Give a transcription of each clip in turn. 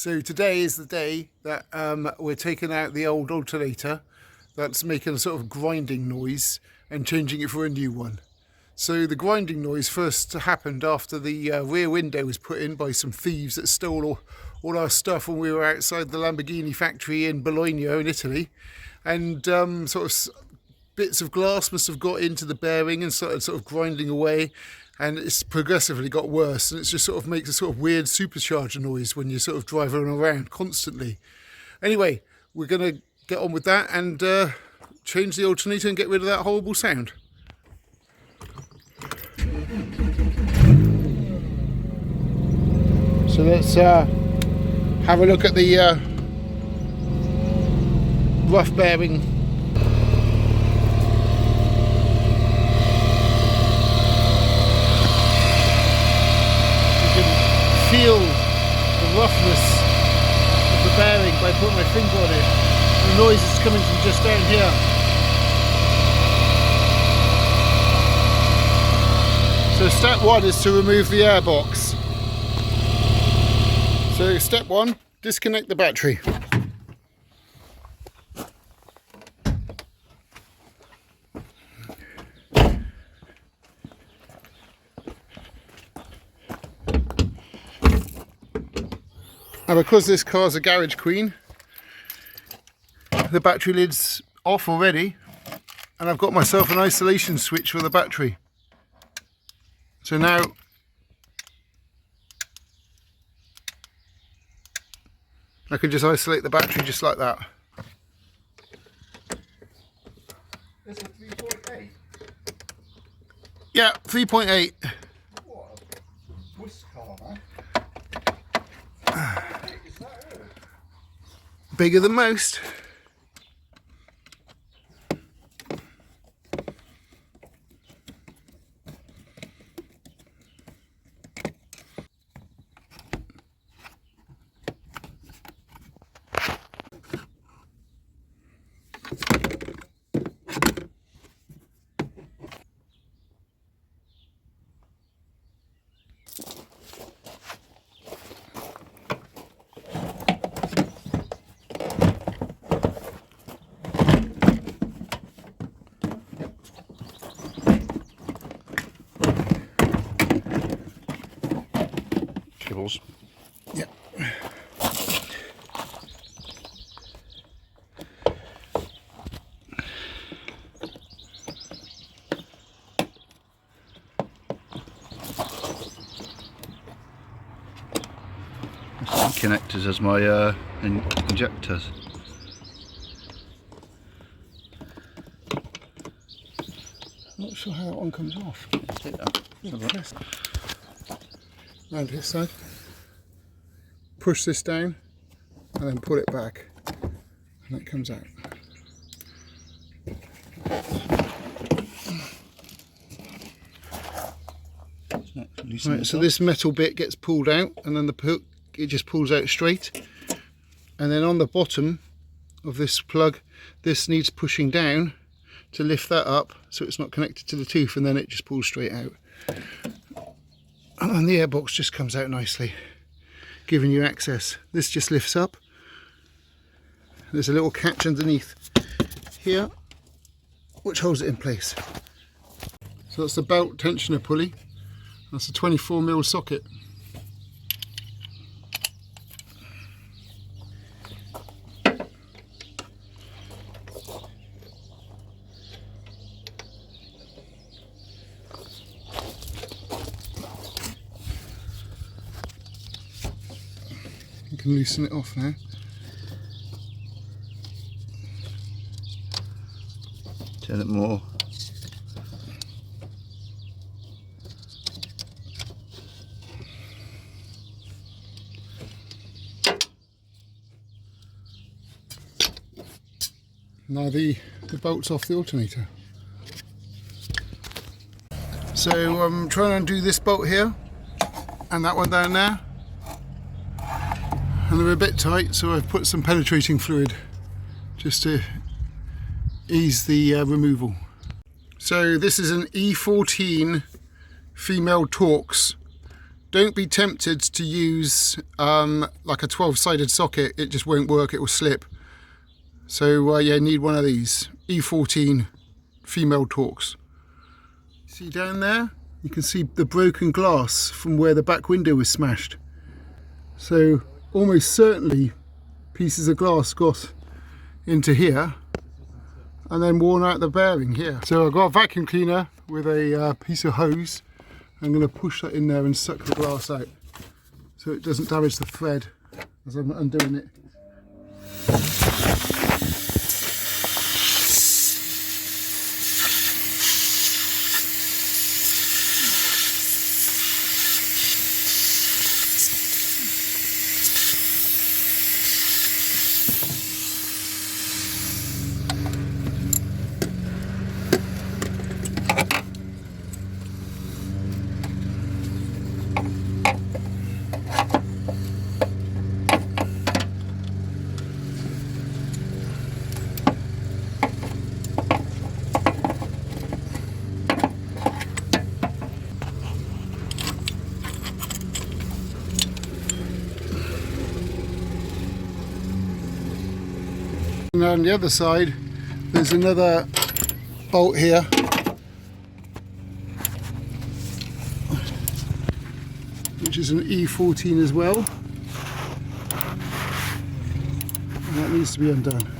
So today is the day that we're taking out the old alternator that's making a sort of grinding noise and changing it for a new one. So the grinding noise first happened after the rear window was put in by some thieves that stole all our stuff when we were outside the Lamborghini factory in Bologna in Italy, and bits of glass must have got into the bearing and started sort of grinding away, and it's progressively got worse, and it just sort of makes a sort of weird supercharger noise when you're sort of driving around constantly. Anyway, we're going to get on with that and change the alternator and get rid of that horrible sound. So let's have a look at the rough bearing. Feel the roughness of the bearing by putting my finger on it. The noise is coming from just down here. So step one is to remove the airbox. So step one, disconnect the battery. Now, because this car's a garage queen, the battery lid's off already, and I've got myself an isolation switch for the battery. So now I can just isolate the battery just like that. This is 3.8? Yeah, 3.8. What a Swiss car, man. Bigger than most. Yeah. Connectors as my injectors. I'm not sure how that one comes off. Take that. Round this side. Push this down and then pull it back, and that comes out. Right, so this metal bit gets pulled out, and then it just pulls out straight, and then on the bottom of this plug, this needs pushing down to lift that up so it's not connected to the tooth, and then it just pulls straight out, and then the airbox just comes out nicely, giving you access. This just lifts up. There's a little catch underneath here which holds it in place. So that's the belt tensioner pulley. That's a 24mm socket. You can loosen it off now. Turn it more. Now the bolt's off the alternator. So I'm trying to undo this bolt here and that one down there, and they're a bit tight, so I've put some penetrating fluid just to ease the removal. So this is an E14 female Torx don't be tempted to use like a 12-sided socket. It just won't work, it will slip. So yeah, you need one of these E14 female Torx. See down there, you can see the broken glass from where the back window was smashed. So almost certainly pieces of glass got into here and then worn out the bearing here. So I've got a vacuum cleaner with a piece of hose. I'm going to push that in there and suck the glass out so it doesn't damage the thread as I'm undoing it. And on the other side, there's another bolt here, which is an E14 as well, and that needs to be undone.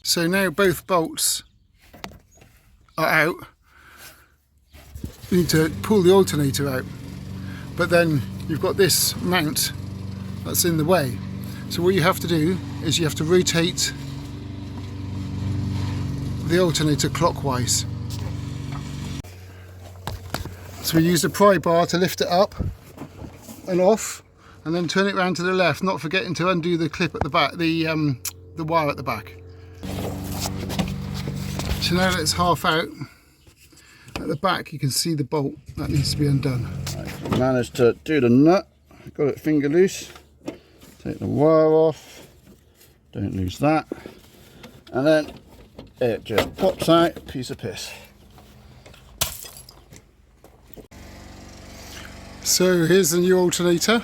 So now both bolts are out. You need to pull the alternator out, but then you've got this mount that's in the way. So what you have to do is you have to rotate the alternator clockwise. So we use the pry bar to lift it up and off, and then turn it round to the left, not forgetting to undo the clip at the back, the wire at the back. So now that it's half out, at the back you can see the bolt that needs to be undone. Right, managed to do the nut, got it finger loose, take the wire off, don't lose that, and then it just pops out, piece of piss. So here's the new alternator.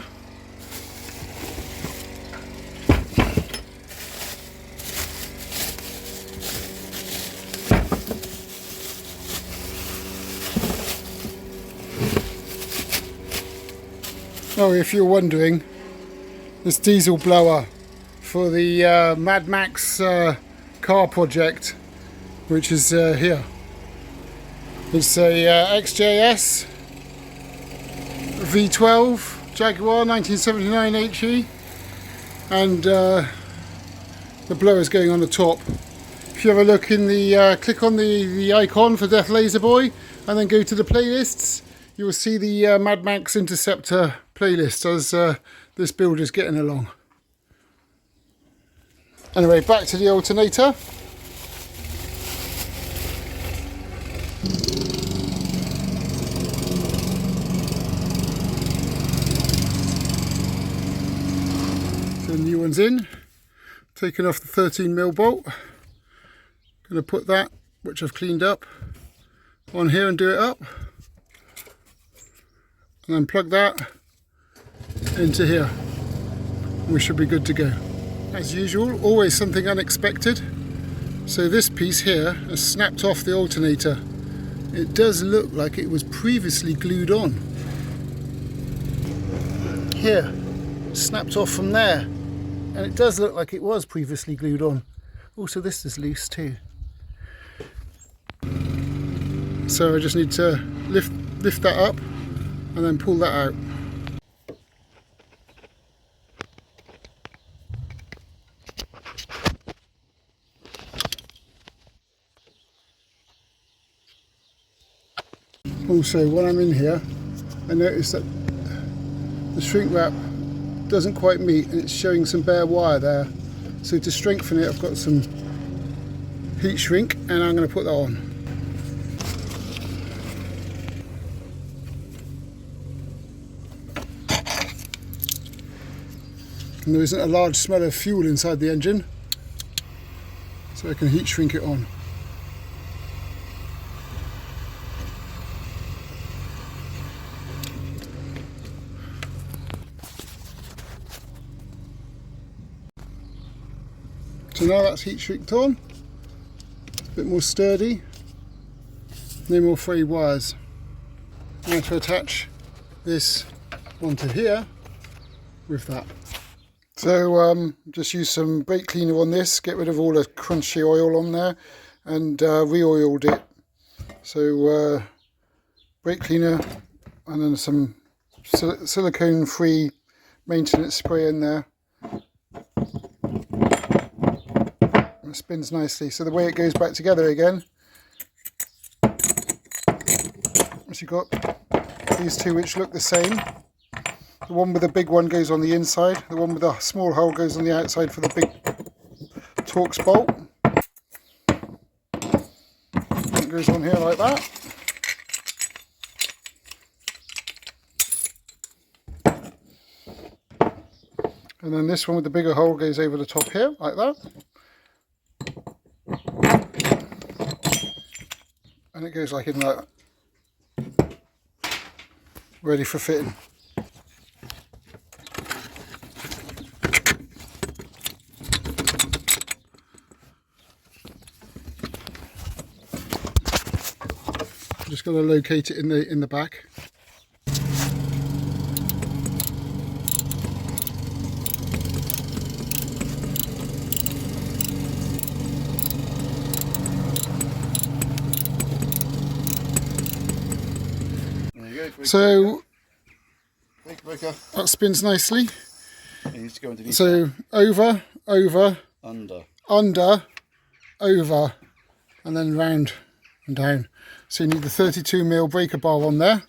Oh, if you're wondering, this diesel blower for the Mad Max car project, which is here. It's a XJS V12 Jaguar 1979 HE, and the blower's going on the top. If you have a look in the, click on the icon for Death Laser Boy and then go to the playlists, you will see the Mad Max Interceptor playlist as this build is getting along. Anyway, back to the alternator. So the new one's in, taking off the 13mm bolt. Going to put that, which I've cleaned up, on here and do it up. And then plug that into here. We should be good to go. As usual, always something unexpected. So this piece here has snapped off the alternator. It does look like it was previously glued on. Here, snapped off from there. And it does look like it was previously glued on. Also, this is loose too. So I just need to lift that up and then pull that out. Also, when I'm in here, I notice that the shrink wrap doesn't quite meet and it's showing some bare wire there. So to strengthen it, I've got some heat shrink and I'm going to put that on. and there isn't a large smell of fuel inside the engine, so I can heat shrink it on. So now that's heat shrinked on, it's a bit more sturdy, no more frayed wires. Now to attach this onto here with that. So just use some brake cleaner on this, get rid of all the crunchy oil on there, and re-oiled it. So brake cleaner and then some silicone free maintenance spray in there. It spins nicely, so the way it goes back together again, as you've got these two which look the same. The one with the big one goes on the inside, the one with the small hole goes on the outside for the big Torx bolt. It goes on here like that. And then this one with the bigger hole goes over the top here like that. And it goes like in that, ready for fitting. Just got to locate it in the back. There you go. So that spins nicely. It needs to go underneath. So over, Under, over, and then round and down. So you need the 32mm breaker bar on there.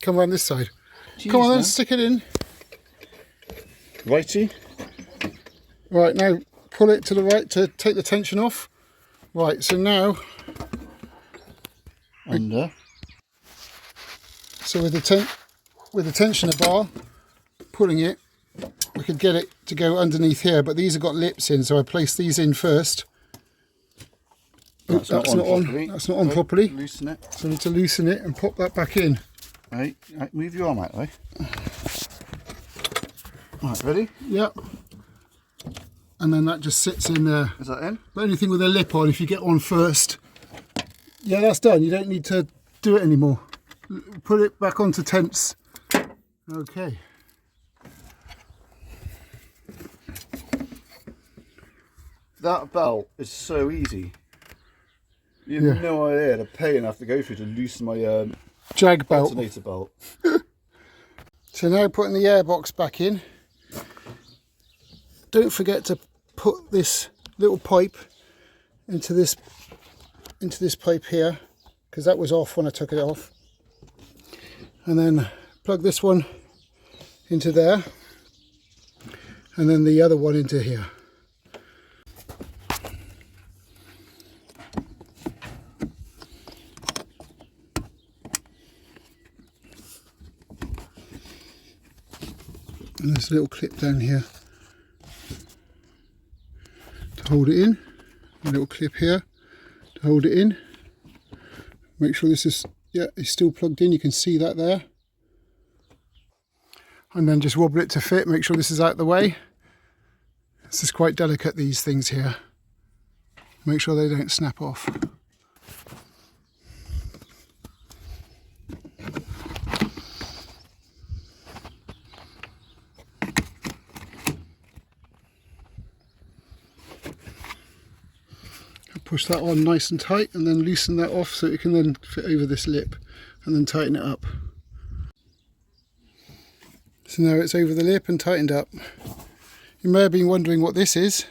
Come around this side. Jeez, Come on then, man. stick it in. Righty. Right, now pull it to the right to take the tension off. Right, so now, Under. so with the tensioner bar, pulling it, we could get it to go underneath here, but these have got lips in, so I place these in first. That's not on That's not on properly. Loosen it. So I need to loosen it and pop that back in. Right, move your arm out the way. Right, ready? Yep. And then that just sits in there. Is that in? But anything with a lip on, if you get on first, yeah, that's done. You don't need to do it anymore. Put it back onto tense. Okay. That belt is so easy. You have no idea the pain I have to go through to loosen my Jag belt. alternator belt. So now putting the airbox back in. Don't forget to put this little pipe into this pipe here, because that was off when I took it off. And then plug this one into there, and then the other one into here. And there's a little clip down here to hold it in, a little clip here to hold it in. Make sure this is, yeah, it's still plugged in, you can see that there. And then just wobble it to fit, make sure this is out of the way. This is quite delicate, these things here. Make sure they don't snap off. Push that on nice and tight and then loosen that off so it can then fit over this lip, and then tighten it up. So now it's over the lip and tightened up. You may have been wondering what this is.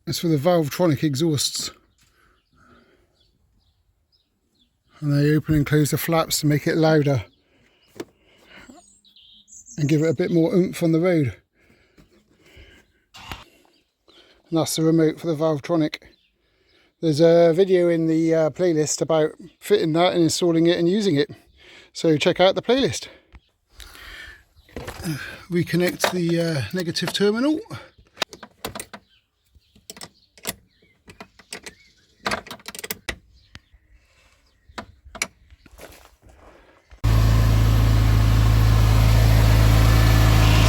It's for the Valvetronic exhausts. And they open and close the flaps to make it louder and give it a bit more oomph on the road. And that's the remote for the Valvetronic. There's a video in the playlist about fitting that and installing it and using it. So check out the playlist. reconnect the negative terminal.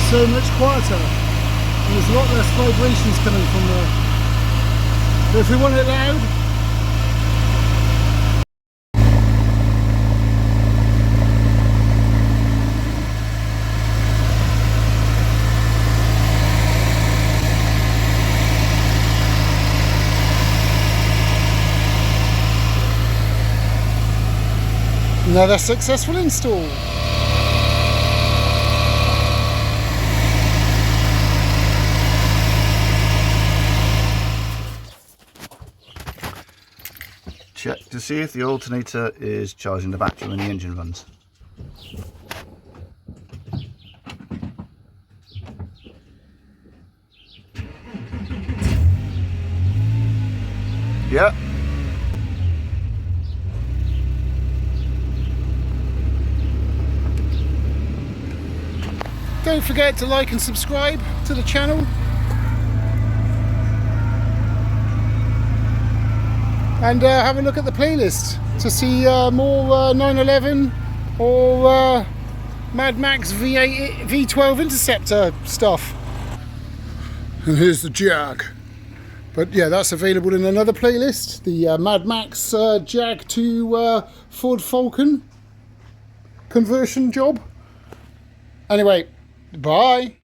So much quieter, and there's a lot less vibrations coming from there. But if we want it loud, another successful install. Check to see if the alternator is charging the battery when the engine runs. Yeah. Don't forget to like and subscribe to the channel. And have a look at the playlist to see more 911 or Mad Max V8, V12 Interceptor stuff. And here's the Jag. But yeah, that's available in another playlist. The Mad Max Jag to Ford Falcon conversion job. Anyway, bye.